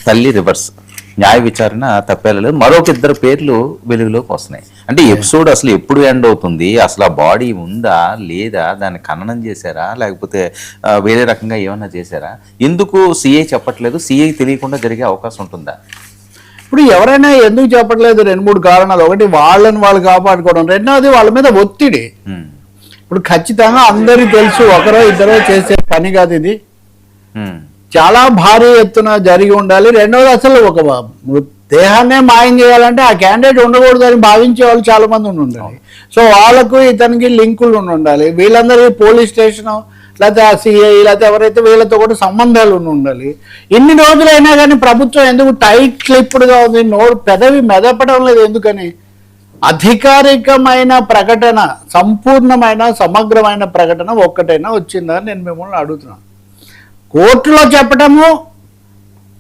తల్లి రివర్స్, న్యాయ విచారణ తప్పేలేదు, మరొక ఇద్దరు పేర్లు వెలుగులోకి వస్తున్నాయి. అంటే ఎపిసోడ్ అసలు ఎప్పుడు ఎండ్ అవుతుంది, అసలు ఆ బాడీ ఉందా లేదా, దాన్ని ఖననం చేశారా లేకపోతే వేరే రకంగా ఏమన్నా చేశారా, ఎందుకు సిఐ చెప్పట్లేదు, సిఐ తెలియకుండా జరిగే అవకాశం ఉంటుందా? ఇప్పుడు ఎవరైనా ఎందుకు చెప్పట్లేదు, 2-3 కారణాలు. ఒకటి వాళ్ళని వాళ్ళు కాపాడుకోవడం, రెండవది వాళ్ళ మీద ఒత్తిడి. ఇప్పుడు ఖచ్చితంగా అందరికీ తెలుసు ఒకరో ఇద్దరో చేసే పని కాదు ఇది, చాలా భారీ ఎత్తున జరిగి ఉండాలి. రెండవది అసలు ఒక దేహాన్నే మాయం చేయాలంటే ఆ క్యాండిడేట్ ఉండకూడదు అని భావించే వాళ్ళు చాలా మంది ఉండాలి. సో వాళ్ళకు ఇతనికి లింకులు ఉండాలి, వీళ్ళందరికీ పోలీస్ స్టేషన్ లేకపోతే ఆ సిఐ లేకపోతే ఎవరైతే వీళ్ళతో కూడా సంబంధాలు ఉండాలి. ఇన్ని రోజులైనా కానీ ప్రభుత్వం ఎందుకు టైట్ క్లిప్డ్గా ఉంది, పెదవి మెదపడం లేదు ఎందుకని? అధికారికమైన ప్రకటన, సంపూర్ణమైన సమగ్రమైన ప్రకటన ఒక్కటైనా వచ్చిందా నేను మిమ్మల్ని అడుగుతున్నాను. కోర్టులో చెప్పటము,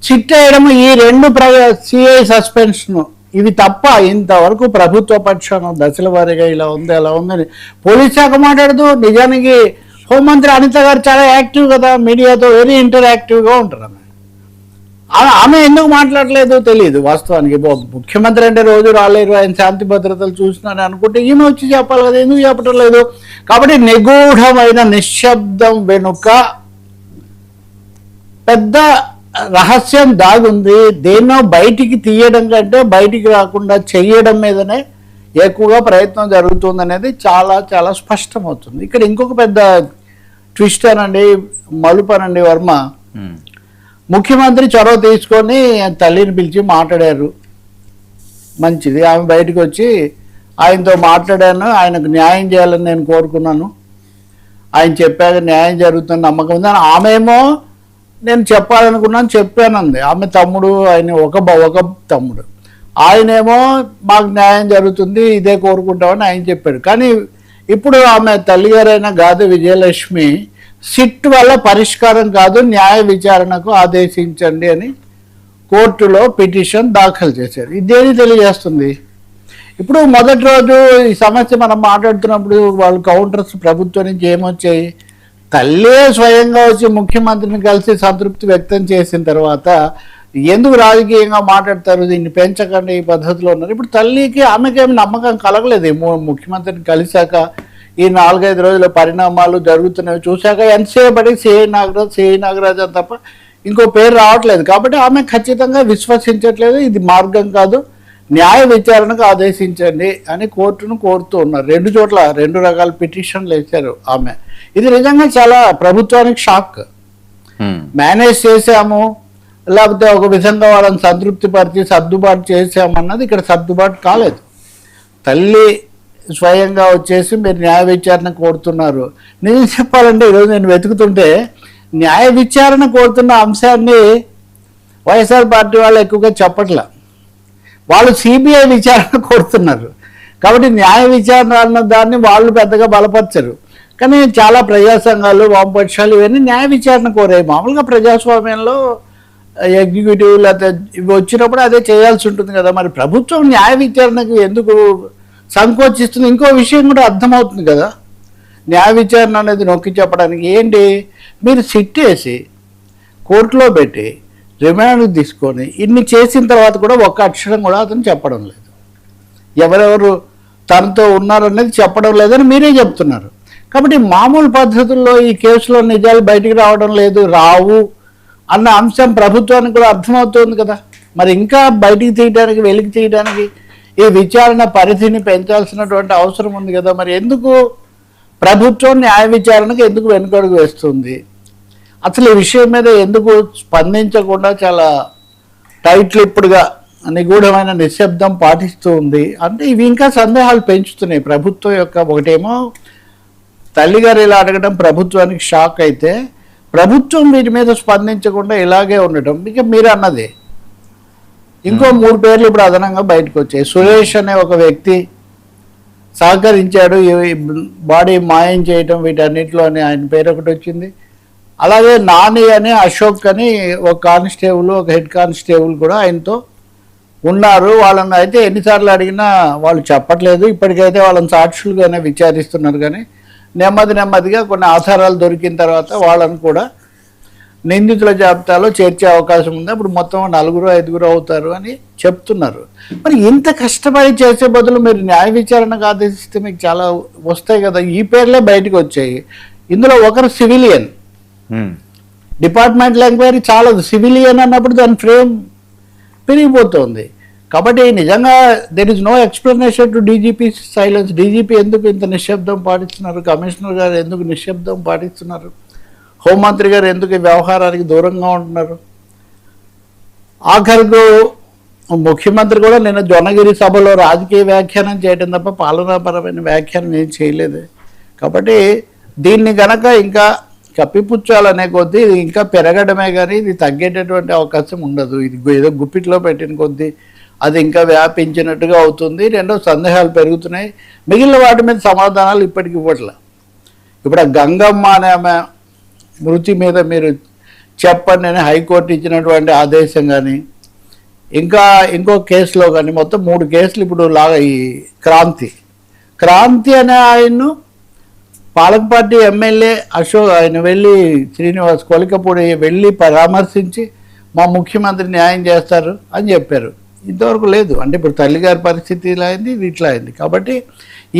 చిట్టేయడము, ఈ 2 సిఐ సస్పెన్షన్ ఇవి తప్ప ఇంతవరకు ప్రభుత్వ పక్షాన దశల వారీగా ఇలా ఉంది అలా ఉందని పోలీస్ శాఖ మాట్లాడదు. నిజానికి హోంమంత్రి అనిత గారు చాలా యాక్టివ్ కదా, మీడియాతో వెరీ ఇంటరాక్టివ్గా ఉంటారు. ఆమె ఎందుకు మాట్లాడలేదు తెలియదు వాస్తవానికి. ముఖ్యమంత్రి అంటే రోజు రాలేరు, ఆయన శాంతి భద్రతలు చూసినారని అనుకుంటే ఈమె వచ్చి చెప్పాలి కదా, ఎందుకు చెప్పటం లేదు? కాబట్టి నిగూఢమైన నిశ్శబ్దం వెనుక పెద్ద రహస్యం దాగుంది. దేన్నో బయటికి తీయడం కంటే బయటికి రాకుండా చెయ్యడం మీదనే ఎక్కువగా ప్రయత్నం జరుగుతుంది అనేది చాలా చాలా స్పష్టమవుతుంది. ఇక్కడ ఇంకొక పెద్ద ట్విస్ట్ అనండి, మలుపనండి వర్మ. ముఖ్యమంత్రి చొరవ తీసుకొని తల్లిని పిలిచి మాట్లాడారు, మంచిది. ఆమె బయటకు వచ్చి ఆయనతో మాట్లాడాను, ఆయనకు న్యాయం చేయాలని నేను కోరుకున్నాను, ఆయన చెప్పాక న్యాయం జరుగుతున్న నమ్మకం ఉంది అని ఆమెమో నేను చెప్పాలనుకున్నాను చెప్పానంది. ఆమె తమ్ముడు, ఆయన ఒక తమ్ముడు, ఆయనేమో మాకు న్యాయం జరుగుతుంది ఇదే కోరుకుంటామని ఆయన చెప్పాడు. కానీ ఇప్పుడు ఆమె తల్లిగారైన గాదె విజయలక్ష్మి సిట్ వల్ల పరిష్కారం కాదు, న్యాయ విచారణకు ఆదేశించండి అని కోర్టులో పిటిషన్ దాఖలు చేశారు. ఇదేని తెలియజేస్తుంది? ఇప్పుడు మొదటి రోజు ఈ సమస్య మనం మాట్లాడుతున్నప్పుడు వాళ్ళు కౌంటర్స్ ప్రభుత్వం నుంచి ఏమొచ్చాయి? తల్లే స్వయంగా వచ్చి ముఖ్యమంత్రిని కలిసి సంతృప్తి వ్యక్తం చేసిన తర్వాత ఎందుకు రాజకీయంగా మాట్లాడతారు, దీన్ని పెంచకండి, ఈ పద్ధతిలో ఉన్నారు. ఇప్పుడు తల్లికి ఆమెకేమి నమ్మకం కలగలేదు. ముఖ్యమంత్రిని కలిశాక ఈ 4-5 రోజుల పరిణామాలు జరుగుతున్నవి చూశాక ఎంతసేపటి సిఐ నాగరాజ్ అని తప్ప ఇంకో పేరు రావట్లేదు. కాబట్టి ఆమె ఖచ్చితంగా విశ్వసించట్లేదు, ఇది మార్గం కాదు, న్యాయ విచారణకు ఆదేశించండి అని కోర్టును కోరుతూ ఉన్నారు. 2 చోట్ల 2 రకాల పిటిషన్లు వేశారు ఆమె. ఇది నిజంగా చాలా ప్రభుత్వానికి షాక్. మేనేజ్ చేశాము లేకపోతే ఒక విధంగా వాళ్ళని సంతృప్తి పరిచి సర్దుబాటు చేసామన్నది ఇక్కడ సర్దుబాటు కాలేదు. తల్లి స్వయంగా వచ్చేసి మీరు న్యాయ విచారణ కోరుతున్నారు. నిజం చెప్పాలంటే ఈరోజు నేను వెతుకుతుంటే న్యాయ విచారణ కోరుతున్న అంశాన్ని వైఎస్ఆర్ పార్టీ వాళ్ళు ఎక్కువగా చెప్పట్లా. వాళ్ళు సిబిఐ విచారణ కోరుతున్నారు. కాబట్టి న్యాయ విచారణ అన్న దాన్ని వాళ్ళు పెద్దగా బలపరచరు. కానీ చాలా ప్రజా సంఘాలు, వామపక్షాలు ఇవన్నీ న్యాయ విచారణ కోరాయి. మామూలుగా ప్రజాస్వామ్యంలో ఎగ్జిక్యూటివ్ లేకపోతే ఇవి వచ్చినప్పుడు అదే చేయాల్సి ఉంటుంది కదా. మరి ప్రభుత్వం న్యాయ విచారణకు ఎందుకు సంకోచిస్తుంది? ఇంకో విషయం కూడా అర్థమవుతుంది కదా, న్యాయ విచారణ అనేది నొక్కి చెప్పడానికి. ఏంటి, మీరు సిట్ వేసి కోర్టులో పెట్టి రిమాండ్ తీసుకొని ఇన్ని చేసిన తర్వాత కూడా ఒక్క అక్షరం కూడా అతను చెప్పడం లేదు, ఎవరెవరు తనతో ఉన్నారనేది చెప్పడం లేదని మీరే చెప్తున్నారు. కాబట్టి మామూలు పద్ధతుల్లో ఈ కేసులో నిజాలు బయటికి రావడం లేదు, రావు అన్న అంశం ప్రభుత్వానికి కూడా అర్థమవుతుంది కదా. మరి ఇంకా బయటికి తీయడానికి, వెలికి తీయడానికి ఈ విచారణ పరిధిని పెంచాల్సినటువంటి అవసరం ఉంది కదా. మరి ఎందుకు ప్రభుత్వం న్యాయ విచారణకు ఎందుకు వెనుకడుగు వేస్తుంది? అసలు ఈ విషయం మీద ఎందుకు స్పందించకుండా చాలా టైట్ లిప్డ్గా నిగూఢమైన నిశ్శబ్దం పాటిస్తూ ఉంది అంటే ఇవి ఇంకా సందేహాలు పెంచుతున్నాయి ప్రభుత్వం యొక్క. ఒకటేమో తల్లిగారు ఇలా అడగడం ప్రభుత్వానికి షాక్ అయితే, ప్రభుత్వం వీటి మీద స్పందించకుండా ఇలాగే ఉండటం ఇక మీరు అన్నది. ఇంకో 3 పేర్లు ఇప్పుడు అదనంగా బయటకు వచ్చాయి. సురేష్ అనే ఒక వ్యక్తి సహకరించాడు ఈ బాడీ మాయం చేయటం వీటన్నిటిలో అని ఆయన పేరు ఒకటి వచ్చింది. అలాగే నాని అని, అశోక్ అని ఒక కానిస్టేబుల్, ఒక హెడ్ కానిస్టేబుల్ కూడా ఆయనతో ఉన్నారు. వాళ్ళని అయితే ఎన్నిసార్లు అడిగినా వాళ్ళు చెప్పట్లేదు. ఇప్పటికైతే వాళ్ళని సాక్షులుగానే విచారిస్తున్నారు. కానీ నెమ్మదిగా కొన్ని ఆధారాలు దొరికిన తర్వాత వాళ్ళని కూడా నిందితుల జాబితాలో చేర్చే అవకాశం ఉంది, అప్పుడు మొత్తం 4-5 అవుతారు అని చెప్తున్నారు. మరి ఇంత కష్టపడి చేసే బదులు మీరు న్యాయ విచారణకు ఆదేశిస్తే మీకు చాలా వస్తాయి కదా. ఈ పేర్లే బయటకు వచ్చాయి. ఇందులో ఒకరు సివిలియన్, డిపార్ట్మెంటల్ ఎంక్వైరీ చాలా సివిలియన్ అన్నప్పుడు దాని ఫ్రేమ్ పెరిగిపోతుంది. కాబట్టి నిజంగా there is no explanation to DGP silence. DGP ఎందుకు ఇంత నిశ్శబ్దం పాటిస్తున్నారు, కమిషనర్ గారు ఎందుకు నిశ్శబ్దం పాటిస్తున్నారు, హోంమంత్రి గారు ఎందుకు ఈ వ్యవహారానికి దూరంగా ఉంటున్నారు. ఆఖరుకు ముఖ్యమంత్రి కూడా నిన్న జొన్నగిరి సభలో రాజకీయ వ్యాఖ్యానం చేయడం తప్ప పాలనాపరమైన వ్యాఖ్యానం ఏం చేయలేదు. కాబట్టి దీన్ని గనక ఇంకా కప్పిపుచ్చాలనే కొద్దీ ఇది ఇంకా పెరగడమే కానీ ఇది తగ్గేటటువంటి అవకాశం ఉండదు. ఇది ఏదో గుప్పిట్లో పెట్టిన కొద్దీ అది ఇంకా వ్యాపించినట్టుగా అవుతుంది. రెండో సందేహాలు పెరుగుతున్నాయి. మిగిలిన వాటి మీద సమాధానాలు ఇప్పటికి ఇవ్వట్లే. ఇప్పుడు ఆ గంగమ్మ అనే ఆమె మృతి మీద మీరు చెప్పండి అని హైకోర్టు ఇచ్చినటువంటి ఆదేశం కానీ, ఇంకా ఇంకో కేసులో కానీ, మొత్తం 3 కేసులు ఇప్పుడు ఈ క్రాంతి అనే ఆయన్ను పాలక పార్టీ ఎమ్మెల్యే అశోక్ ఆయన వెళ్ళి శ్రీనివాస్ కొలికపూడి వెళ్ళి పరామర్శించి మా ముఖ్యమంత్రి న్యాయం చేస్తారు అని చెప్పారు. ఇంతవరకు లేదు. అంటే ఇప్పుడు తల్లిగారి పరిస్థితి ఇలా అయింది, ఇది ఇట్లా అయింది. కాబట్టి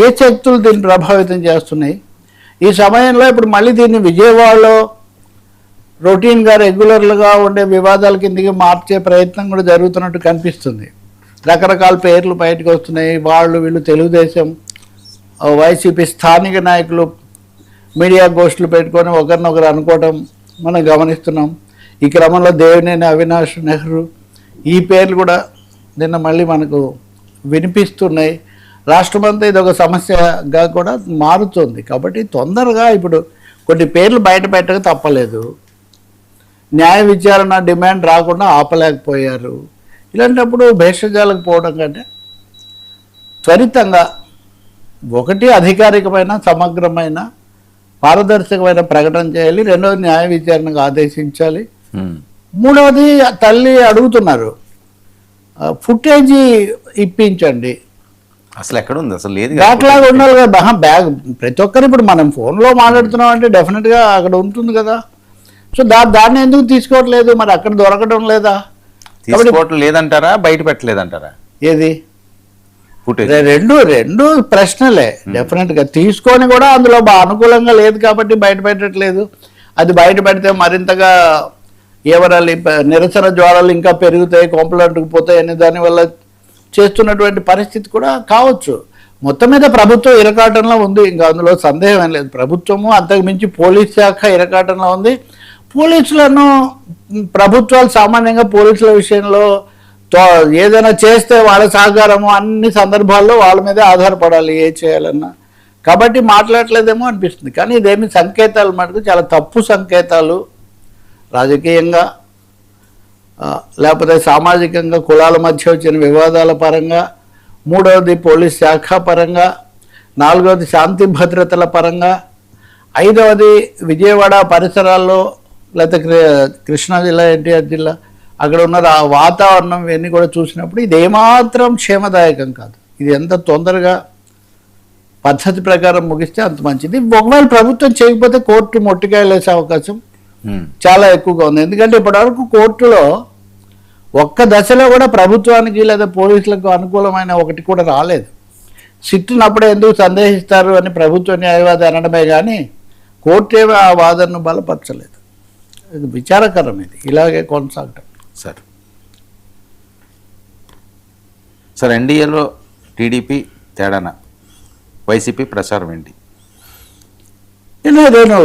ఏ శక్తులు దీన్ని ప్రభావితం చేస్తున్నాయి. ఈ సమయంలో ఇప్పుడు మళ్ళీ దీన్ని విజయవాడలో రొటీన్గా రెగ్యులర్లుగా ఉండే వివాదాల కిందకి మార్చే ప్రయత్నం కూడా జరుగుతున్నట్టు కనిపిస్తుంది. రకరకాల పేర్లు బయటకు వస్తున్నాయి. వీళ్ళు తెలుగుదేశం, వైసీపీ స్థానిక నాయకులు మీడియా గోష్ఠులు పెట్టుకొని ఒకరినొకరు అనుకోవడం మనం గమనిస్తున్నాం. ఈ క్రమంలో దేవినేని అవినాష్ నెహ్రూ ఈ పేర్లు కూడా నిన్న మళ్ళీ మనకు వినిపిస్తున్నాయి. రాష్ట్రమంతా ఇది ఒక సమస్యగా కూడా మారుతుంది. కాబట్టి తొందరగా ఇప్పుడు కొన్ని పేర్లు బయట పెట్టక తప్పలేదు. న్యాయ విచారణ డిమాండ్ రాకుండా ఆపలేకపోయారు. ఇలాంటప్పుడు భేషజాలకు పోవడం కంటే త్వరితంగా ఒకటి అధికారికమైన సమగ్రమైన పారదర్శకమైన ప్రకటన చేయాలి. రెండవది న్యాయ విచారణకు ఆదేశించాలి. మూడవది తల్లి అడుగుతున్నారు ఫుటేజీ ఇప్పించండి. అసలు ఎక్కడ ఉంది, అసలు లేదు. బ్యాక్లాగ్ ఉండాలి కదా. బ్యాగ్ ప్రతి ఒక్కరు ఇప్పుడు మనం ఫోన్లో మాట్లాడుతున్నాం అంటే డెఫినెట్గా అక్కడ ఉంటుంది కదా. సో దాన్ని ఎందుకు తీసుకోవట్లేదు, మరి అక్కడ దొరకడం లేదా? తీసుకోవటం లేదంటారా, బయట పెట్టలేదంటారా? ఏది రెండు ప్రశ్నలే. డెఫినెట్గా తీసుకొని కూడా అందులో అనుకూలంగా లేదు కాబట్టి బయట పెట్టట్లేదు. అది బయట పెడితే మరింతగా ఎవరాలి నిరసన జ్వాలలు ఇంకా పెరుగుతాయి, కొంపలంటుకు పోతాయి అనే దానివల్ల చేస్తున్నటువంటి పరిస్థితి కూడా కావచ్చు. మొత్తం మీద ప్రభుత్వం ఇరకాటంలో ఉంది, ఇంకా అందులో సందేహం ఏం లేదు. ప్రభుత్వము అంతకు మించి పోలీస్ శాఖ ఇరకాటంలో ఉంది. పోలీసులను ప్రభుత్వాలు సామాన్యంగా పోలీసుల విషయంలో ఏదైనా చేస్తే వాళ్ళ సహకారము అన్ని సందర్భాల్లో వాళ్ళ మీదే ఆధారపడాలి ఏ చేయాలన్నా. కాబట్టి మాట్లాడలేదేమో అనిపిస్తుంది. కానీ ఇదేమి సంకేతాలు మటుకు చాలా తప్పు సంకేతాలు. రాజకీయంగా లేకపోతే సామాజికంగా కులాల మధ్య వచ్చిన వివాదాల పరంగా, మూడవది పోలీస్ శాఖ పరంగా, నాలుగవది శాంతి భద్రతల పరంగా, ఐదవది విజయవాడ పరిసరాల్లో లేకపోతే కృష్ణా జిల్లా, ఎన్టీఆర్ జిల్లా అక్కడ ఉన్న వాతావరణం ఇవన్నీ కూడా చూసినప్పుడు ఇది ఏమాత్రం క్షేమదాయకం కాదు. ఇది ఎంత తొందరగా పద్ధతి ప్రకారం ముగిస్తే అంత మంచిది. ఒకవేళ ప్రభుత్వం చేయకపోతే కోర్టు మొట్టికాయలు వేసే అవకాశం చాలా ఎక్కువగా ఉంది. ఎందుకంటే ఇప్పటివరకు కోర్టులో ఒక్క దశలో కూడా ప్రభుత్వానికి లేదా పోలీసులకు అనుకూలమైన ఒకటి కూడా రాలేదు. సిట్టునప్పుడే ఎందుకు సందేహిస్తారు అని ప్రభుత్వ న్యాయవాది అనడమే కానీ కోర్టు ఏమీ ఆ వాదనను బలపరచలేదు. ఇది విచారకరం. ఇది ఇలాగే కొనసాగటం. సార్ ఎన్డీఏలో టీడీపీ తేడానా, వైసీపీ ప్రచారం ఏంటి? నేను